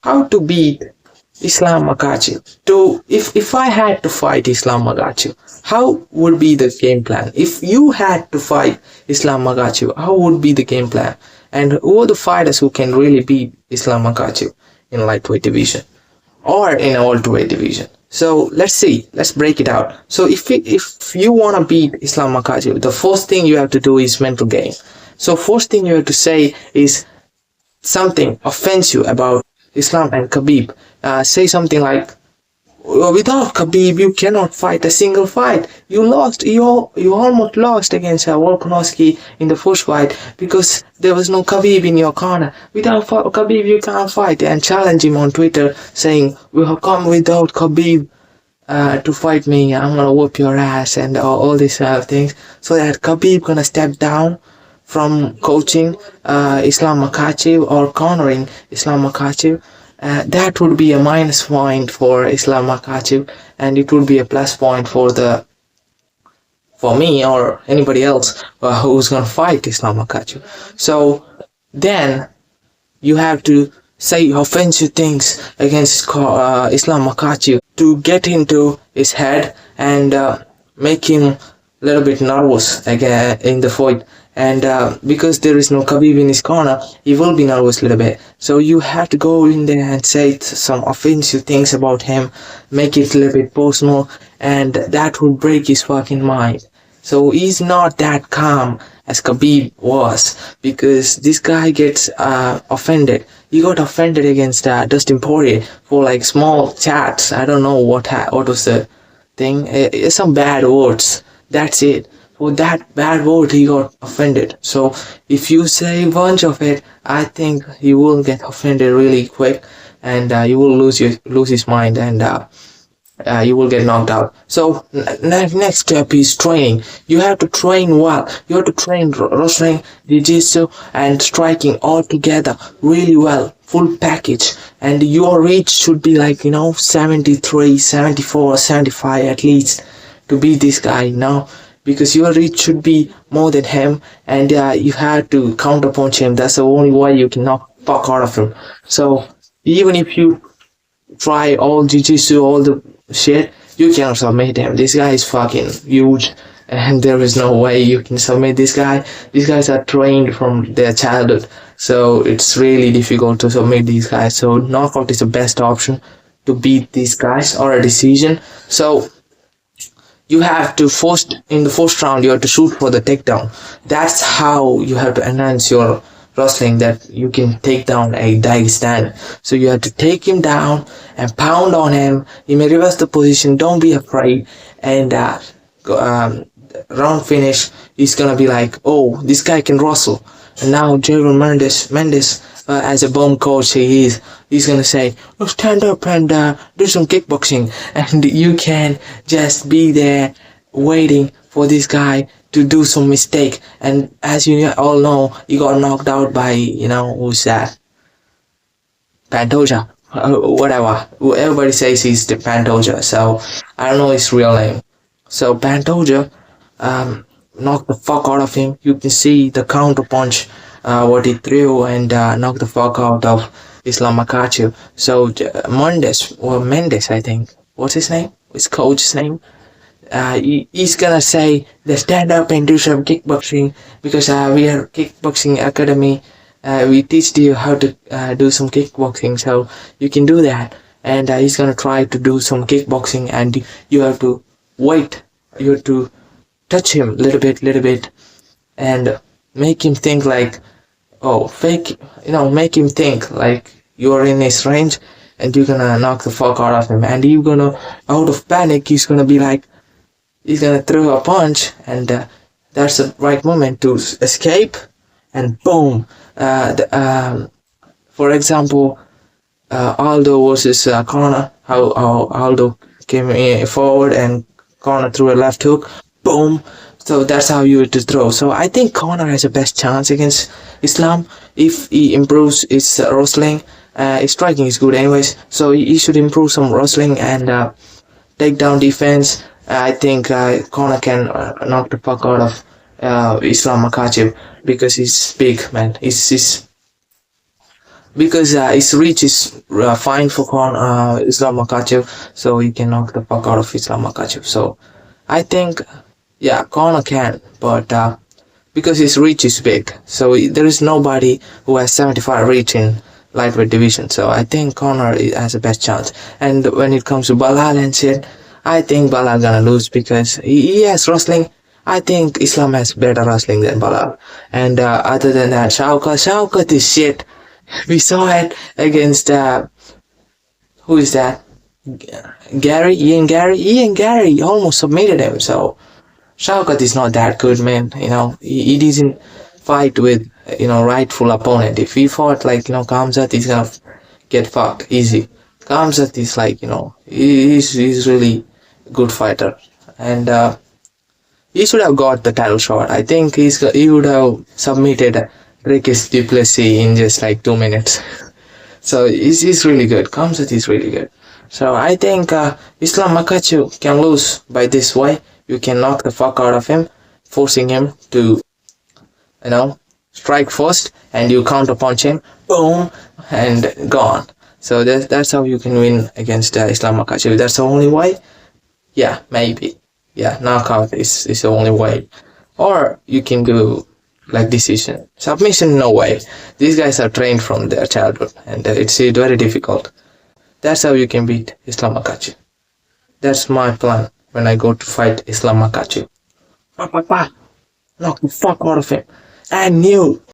How to beat Islam Makhachev? To if I had to fight Islam Makhachev, how would be the game plan? If you had to fight Islam Makhachev, how would be the game plan? And who are the fighters who can really beat Islam Makhachev in lightweight division or in welterweight division? So let's see. Let's break it out. So if you want to beat Islam Makhachev, the first thing you have to do is mental game. So first thing you have to say is something offensive about Islam and Khabib. Say something like, without Khabib, you cannot fight a single fight. You lost. You almost lost against Volkanovski in the first fight because there was no Khabib in your corner. Without Khabib, you can't fight. And challenge him on Twitter saying, "We have come without Khabib to fight me. I'm gonna whoop your ass," and all these things. So that Khabib gonna step down from coaching Islam Makhachev or cornering Islam Makhachev. That would be a minus point for Islam Makhachev, and it would be a plus point for me or anybody else who's gonna fight Islam Makhachev. So then you have to say offensive things against Islam Makhachev to get into his head and make him a little bit nervous again in the fight. And because there is no Khabib in his corner, he will be nervous a little bit. So you have to go in there and say some offensive things about him, make it a little bit personal, and that would break his fucking mind. So he's not that calm as Khabib was, because this guy gets offended. He got offended against Dustin Poirier for like small chats. I don't know what was the thing. Some bad words. That's it. For that bad word, he got offended. So if you say a bunch of it, I think he will get offended really quick, and you will lose his mind, and you will get knocked out. So next step is training. You have to train well. You have to train wrestling, jiu-jitsu, and striking all together really well, full package. And your reach should be like 73, 74, 75 at least to beat this guy now. Because your reach should be more than him, and you have to counterpunch him. That's the only way you can knock fuck out of him. So even if you try all jiu-jitsu, all the shit, you cannot submit him. This guy is fucking huge, and there is no way you can submit this guy. These guys are trained from their childhood, so it's really difficult to submit these guys. So knockout is the best option to beat these guys, or a decision. So you have to in the first round, you have to shoot for the takedown. That's how you have to enhance your wrestling, that you can take down a Dagestani. So you have to take him down and pound on him. You may reverse the position. Don't be afraid. And round finish, he's gonna be like, oh, this guy can wrestle. And now Javier Mendes, as a bomb coach he's gonna say, oh, stand up and do some kickboxing, and you can just be there waiting for this guy to do some mistake. And as you all know, he got knocked out by who's that, Pantoja, whatever. Everybody says he's the Pantoja, so I don't know his real name. So Pantoja knocked the fuck out of him. You can see the counter punch, what he threw, and knocked the fuck out of Islam Makhachev. So Mendes, I think. What's his name? His coach's name? He's gonna say, let's stand up and do some kickboxing, because we are kickboxing academy. We teach you how to do some kickboxing, so you can do that. And he's gonna try to do some kickboxing, and you have to wait. You have to touch him little bit, and make him think like, make him think like you're in his range, and you're gonna knock the fuck out of him. And you're gonna, out of panic, he's gonna throw a punch, and that's the right moment to escape, and boom. For example, Aldo versus Conor, how Aldo came forward and Conor threw a left hook, boom. So that's how you have to throw. So I think Conor has the best chance against Islam if he improves his wrestling. His striking is good anyways, so he should improve some wrestling and take down defense. I think Conor can knock the fuck out of Islam Makhachev, because he's big, man. He's because his reach is fine for Islam Makhachev, so he can knock the fuck out of Islam Makhachev. So I think, yeah, Conor can, but because his reach is big, so there is nobody who has 75 reach in lightweight division. So I think Conor has the best chance. And when it comes to Balal and shit, I think Balal gonna lose because he has wrestling. I think Islam has better wrestling than Balal. And other than that, Shaukat is shit. We saw it against who is that? Ian Gary almost submitted him. So Shaukat is not that good, man. He doesn't fight with rightful opponent. If he fought like Kamzat, he's gonna get fucked easy. Kamzat is like he's really good fighter, and he should have got the title shot. I think he would have submitted Rick's Duplessis in just like 2 minutes. So he's really good. Kamzat is really good. So I think Islam Makhachev can lose by this way. You can knock the fuck out of him, forcing him to, strike first, and you counter punch him, boom, and gone. So that's how you can win against Islam Makhachev. That's the only way. Yeah, maybe. Yeah, knockout is the only way. Or you can do like decision. Submission, no way. These guys are trained from their childhood, and it's very difficult. That's how you can beat Islam Makhachev. That's my plan when I go to fight Islam Makhachev. Knock the fuck out of him. I knew